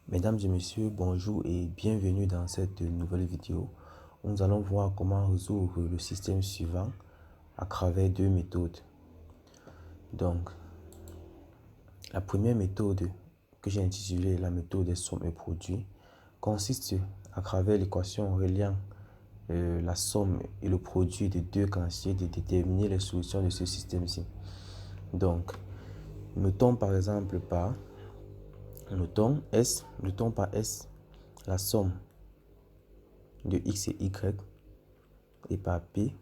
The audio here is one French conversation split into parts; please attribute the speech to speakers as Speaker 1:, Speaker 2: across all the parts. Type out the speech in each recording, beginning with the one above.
Speaker 1: Mesdames et messieurs, bonjour et bienvenue dans cette nouvelle vidéo où nous allons voir comment résoudre le système suivant à travers deux méthodes. Donc, la première méthode que j'ai intitulée la méthode des sommes et produits consiste à travers l'équation reliant la somme et le produit de deux quantités de déterminer les solutions de ce système-ci. Donc, notons par exemple par S la somme de x et y et par P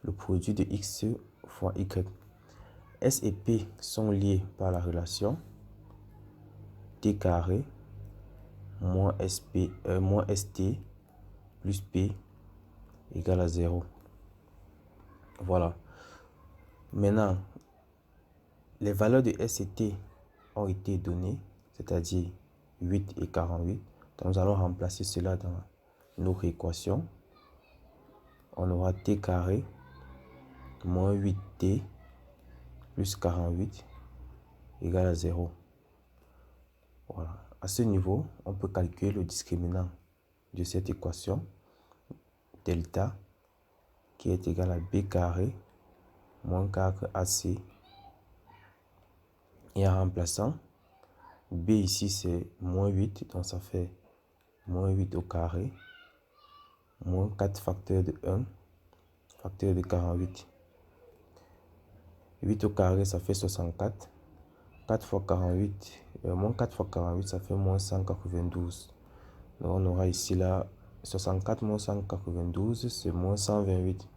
Speaker 1: le produit de x fois y. S et P sont liés par la relation T carré moins ST plus P égale à 0. Voilà. Maintenant, les valeurs de S et T ont été données, c'est-à-dire 8 et 48. Donc, nous allons remplacer cela dans notre équation. On aura T carré moins 8T plus 48 égale à 0. Voilà. À ce niveau, on peut calculer le discriminant de cette équation, delta, qui est égal à B carré moins 4AC. Et en remplaçant, B ici c'est moins 8, donc ça fait moins 8 au carré, moins 4 facteur de 1, facteur de 48. 8 au carré, ça fait 64. 4 fois 48, moins 4 fois 48, ça fait moins 192. Donc on aura ici là 64 moins 192, c'est moins 128.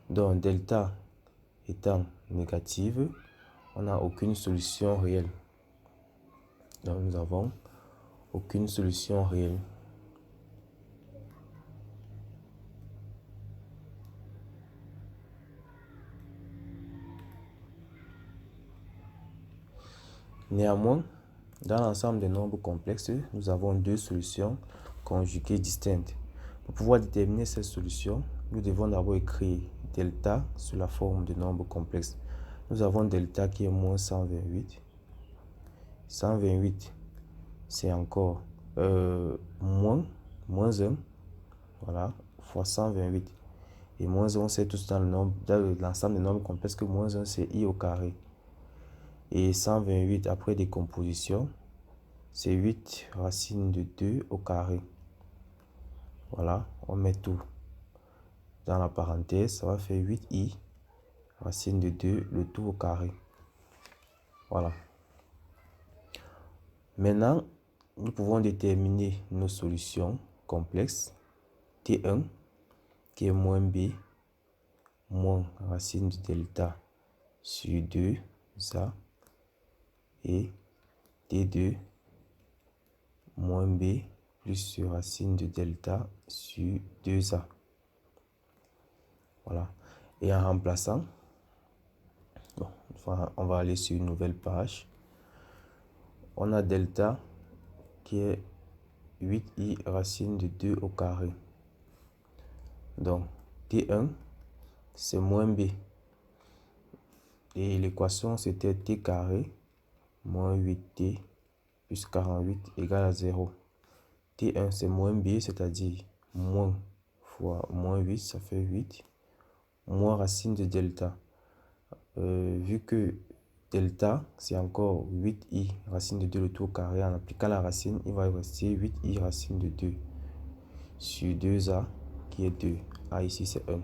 Speaker 1: Donc delta étant négative, on n'a aucune solution réelle. Donc nous avons aucune solution réelle. Néanmoins, dans l'ensemble des nombres complexes, nous avons deux solutions conjuguées distinctes. Pour pouvoir déterminer cette solution, nous devons d'abord écrire delta sous la forme de nombre complexe. Nous avons delta qui est moins 128. 128, c'est encore moins 1, voilà, fois 128. Et moins 1, c'est tout dans l'ensemble des nombres complexes que moins 1, c'est i au carré. Et 128, après décomposition, c'est 8 racine de 2 au carré. Voilà, on met tout dans la parenthèse, ça va faire 8i racine de 2, le tout au carré. Voilà. Maintenant, nous pouvons déterminer nos solutions complexes. T1, qui est moins b, moins racine de delta sur 2a, et T2, moins b plus racine de delta sur 2a. Voilà. Et en remplaçant, bon, on va aller sur une nouvelle page. On a delta qui est 8i racine de 2 au carré. Donc, T1, c'est moins b. Et l'équation, c'était T carré moins 8T plus 48 égale à 0. T1, c'est moins b, c'est-à-dire moins fois moins 8, ça fait 8. Moins racine de delta. Vu que delta, c'est encore 8i racine de 2 le tout au carré, en appliquant la racine, il va rester 8i racine de 2 sur 2a qui est 2. A ici, c'est 1.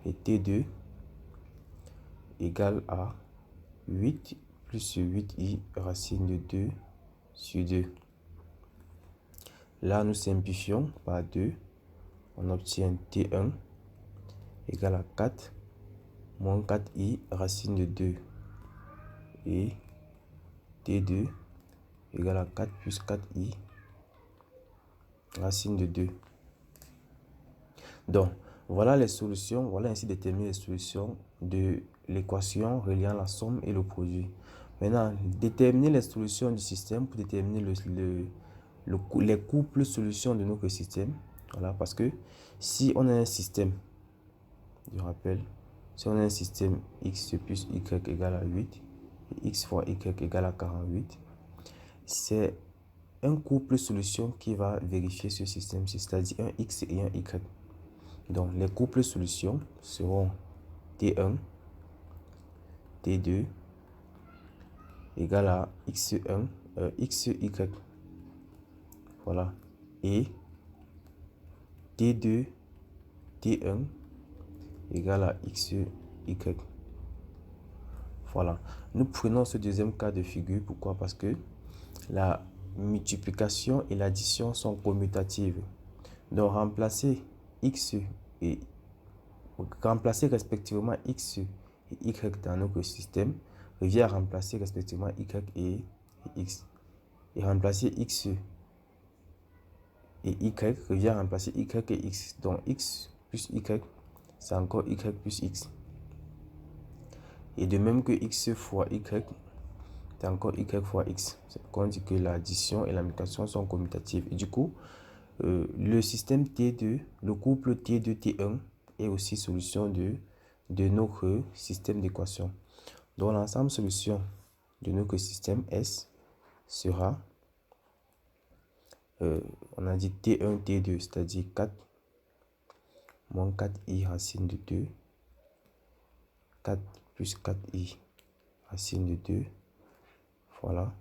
Speaker 1: Et T2 égale à 8 plus 8i racine de 2 sur 2. Là, nous simplifions par 2. On obtient T1 égale à 4 moins 4i racine de 2. Et T2 égale à 4 plus 4i racine de 2. Donc, voilà les solutions. Voilà ainsi déterminer les solutions de l'équation reliant la somme et le produit. Maintenant, déterminer les solutions du système pour déterminer les couples solutions de notre système. Voilà, parce que si on a un système, je rappelle, si on a un système x plus y égale à 8, et x fois y égale à 48, c'est un couple solution qui va vérifier ce système, c'est-à-dire un x et un y. Donc, les couples solutions seront T1, T2 égale à x1, xy. Voilà. Et T2, T1 égale à xy. Voilà. Nous prenons ce deuxième cas de figure. Pourquoi? Parce que la multiplication et l'addition sont commutatives. Donc, remplacer respectivement x et y dans notre système revient à remplacer respectivement y et x. Et remplacer x et y revient à remplacer y et x. Donc, x plus y, c'est encore y plus x. Et de même que x fois y, c'est encore y fois x. C'est pourquoi on dit que l'addition et la multiplication sont commutatives. Et du coup, le système T2, le couple T2-T1 est aussi solution de notre système d'équation. Donc, l'ensemble solution de notre système S sera, on a dit T1, T2, c'est-à-dire 4 moins 4i racine de 2, 4 plus 4i racine de 2, voilà,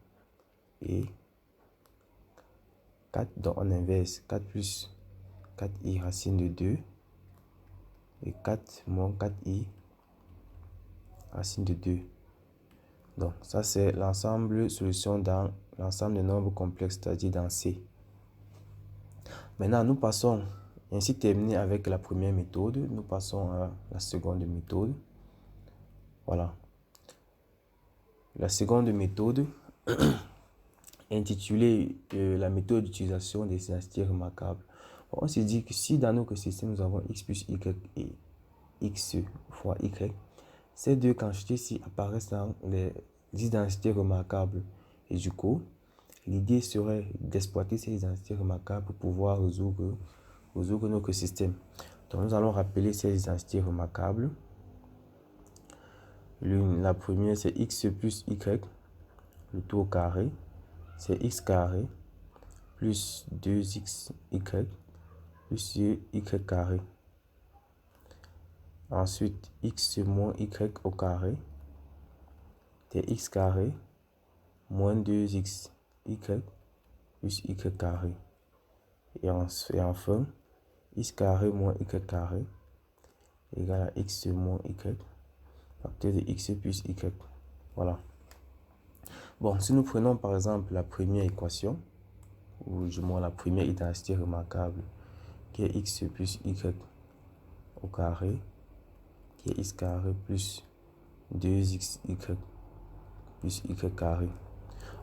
Speaker 1: et 4, donc on inverse, 4 plus 4i racine de 2, et 4 moins 4i racine de 2. Donc, ça c'est l'ensemble solution dans l'ensemble des nombres complexes, c'est-à-dire dans C. Maintenant, nous passons, ainsi terminé avec la première méthode, nous passons à la seconde méthode. Voilà. La seconde méthode intitulée la méthode d'utilisation des identités remarquables. On se dit que si dans notre système nous avons x plus y et x fois y, ces deux quantités-ci apparaissent dans les identités remarquables. Et du coup, l'idée serait d'exploiter ces identités remarquables pour pouvoir résoudre notre système. Donc nous allons rappeler ces identités remarquables. La première c'est x plus y, le tout au carré, c'est x carré plus 2xy plus y carré. Ensuite, x moins y au carré, c'est x carré moins 2xy plus y carré. Et enfin, x carré moins y carré égale à x moins y, facteur de x plus y. Voilà. Bon, si nous prenons par exemple la première équation, ou du moins la première identité remarquable, qui est x plus y au carré, qui est x carré plus 2xy plus y carré.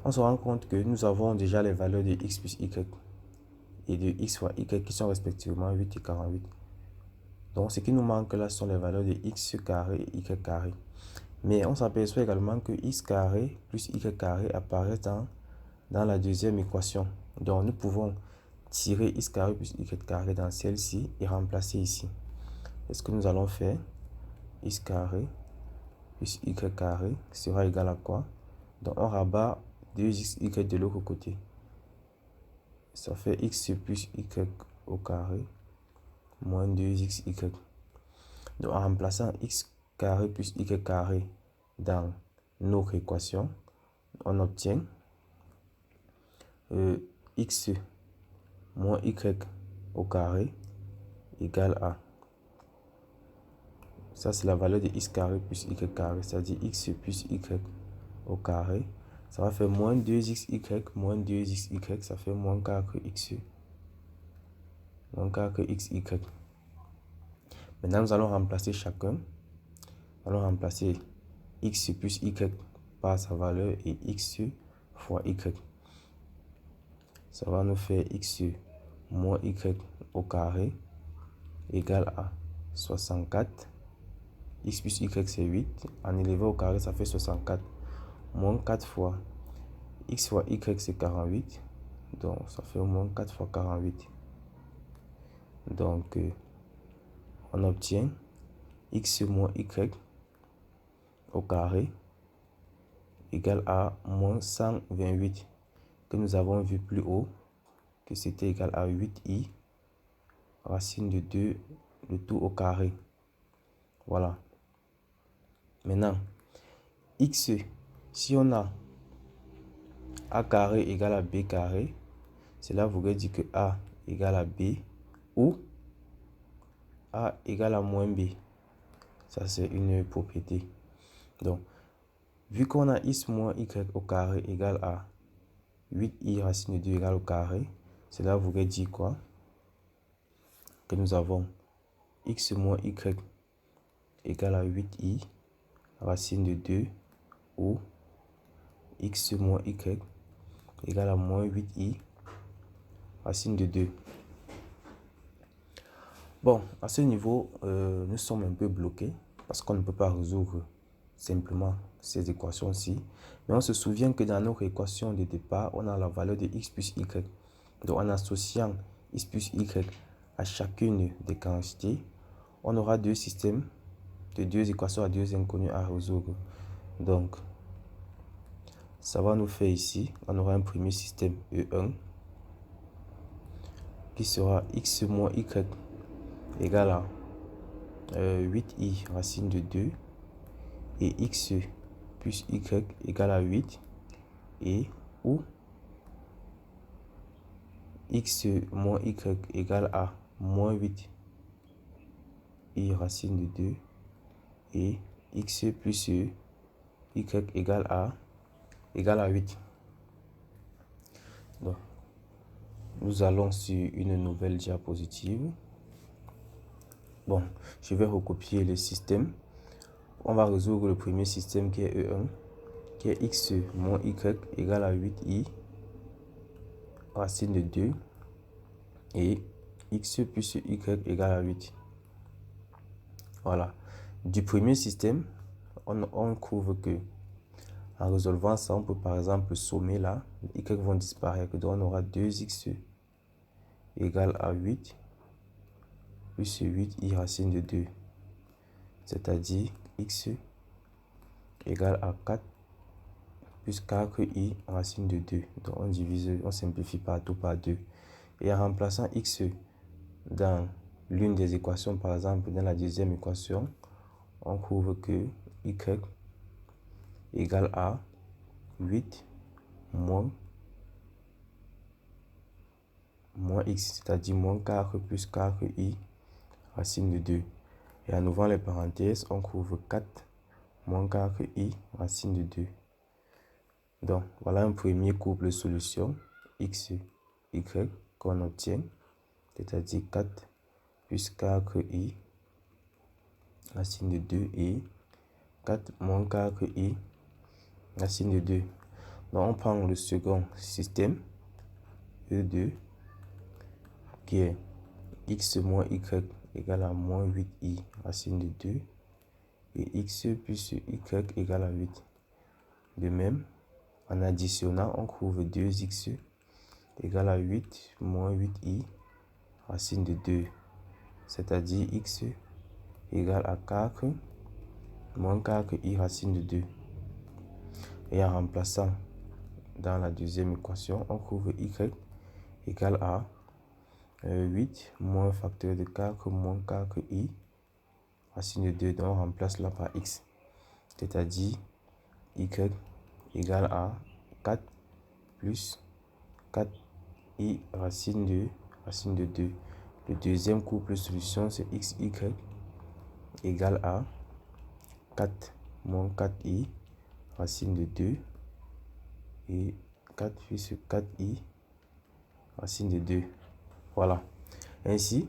Speaker 1: On se rend compte que nous avons déjà les valeurs de x plus y et de x fois y qui sont respectivement 8 et 48. Donc, ce qui nous manque là sont les valeurs de x carré et y carré. Mais on s'aperçoit également que x carré plus y carré apparaissent dans la deuxième équation. Donc, nous pouvons tirer x carré plus y carré dans celle-ci et remplacer ici. C'est ce que nous allons faire. X carré plus y carré sera égal à quoi? Donc, on rabat 2xy de l'autre côté. Ça fait x plus y au carré moins 2xy. Donc, en remplaçant x carré plus y carré dans notre équation, on obtient x moins y au carré égale à, ça c'est la valeur de x carré plus y carré, c'est-à-dire x plus y au carré, ça va faire moins 2xy moins 2xy, ça fait moins 4xy, moins 4xy. Maintenant, nous allons remplacer chacun. Nous allons remplacer x plus y par sa valeur et x fois y. Ça va nous faire x moins y au carré égale à 64. X plus y c'est 8. En élevé au carré, ça fait 64. Moins 4 fois x fois y c'est 48. Donc, ça fait au moins 4 fois 48. Donc, on obtient x moins y au carré égale à moins 128. que nous avons vu plus haut, que c'était égal à 8i racine de 2, le tout au carré. Voilà. Maintenant, x, si on a a carré égale à b carré, cela voudrait dire que a égale à b ou a égale à moins b. Ça, c'est une propriété. Donc, vu qu'on a x moins y au carré égale à 8i racine de 2 égale au carré, cela voudrait dire quoi? Que nous avons x moins y égale à 8i racine de 2 ou x moins y égale à moins 8i racine de 2. Bon, à ce niveau, nous sommes un peu bloqués parce qu'on ne peut pas résoudre simplement ces équations-ci. Mais on se souvient que dans notre équation de départ, on a la valeur de x plus y. Donc en associant x plus y à chacune des quantités, on aura deux systèmes de deux équations à deux inconnues à résoudre. Donc, ça va nous faire ici, on aura un premier système E1 qui sera x moins y égale à 8i racine de 2 et x plus y égale à 8 et ou x moins y égale à moins 8 i racine de 2 et x plus y égale à 8. Donc, nous allons sur une nouvelle diapositive. Bon, je vais recopier le système. On va résoudre le premier système qui est E1, qui est x moins y égale à 8i racine de 2 et x plus y égale à 8. Voilà. Du premier système, on trouve que en résolvant ça, on peut par exemple sommer là, les y vont disparaître, donc on aura 2x égale à 8 plus 8i racine de 2, c'est-à-dire x égale à 4 plus 4i racine de 2. Donc on divise, on simplifie partout par 2. Et en remplaçant x dans l'une des équations, par exemple dans la deuxième équation, on trouve que y égale à 8 moins x, c'est-à-dire moins 4 plus 4i racine de 2. Et en ouvrant les parenthèses, on trouve 4 moins 4i racine de 2. Donc, voilà un premier couple de solutions x, y qu'on obtient, c'est-à-dire 4 plus 4i racine de 2 et 4 moins 4i racine de 2. Donc, on prend le second système, E2, qui est x moins y égale à moins 8i racine de 2 et x plus y égale à 8. De même, en additionnant, on trouve 2x égale à 8 moins 8i racine de 2, c'est-à-dire x égale à 4 moins 4i racine de 2. Et en remplaçant dans la deuxième équation, on trouve y égale à 8 moins facteur de 4 moins 4i racine de 2. Donc on remplace là par x, c'est-à-dire y égale à 4 plus 4i racine de 2. Le deuxième couple de solution, c'est xy égale à 4 moins 4i racine de 2 et 4 plus 4i racine de 2. Voilà. Ainsi,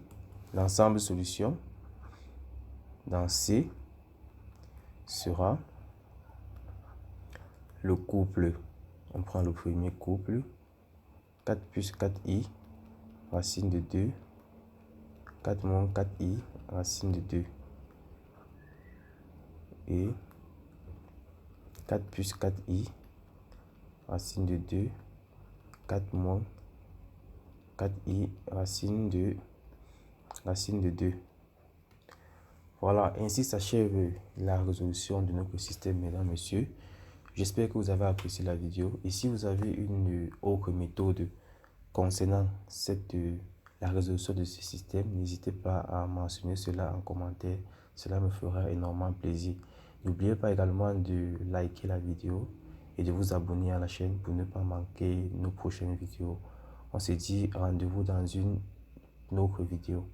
Speaker 1: l'ensemble de solutions dans C sera le couple. On prend le premier couple, 4 plus 4i racine de 2, 4 moins 4i racine de 2 et 4 plus 4i racine de 2, 4 moins 4i racine de 2. Voilà, ainsi s'achève la résolution de notre système, mesdames, messieurs. J'espère que vous avez apprécié la vidéo. Et si vous avez une autre méthode concernant la résolution de ce système, n'hésitez pas à mentionner cela en commentaire. Cela me fera énormément plaisir. N'oubliez pas également de liker la vidéo et de vous abonner à la chaîne pour ne pas manquer nos prochaines vidéos. On se dit rendez-vous dans une autre vidéo.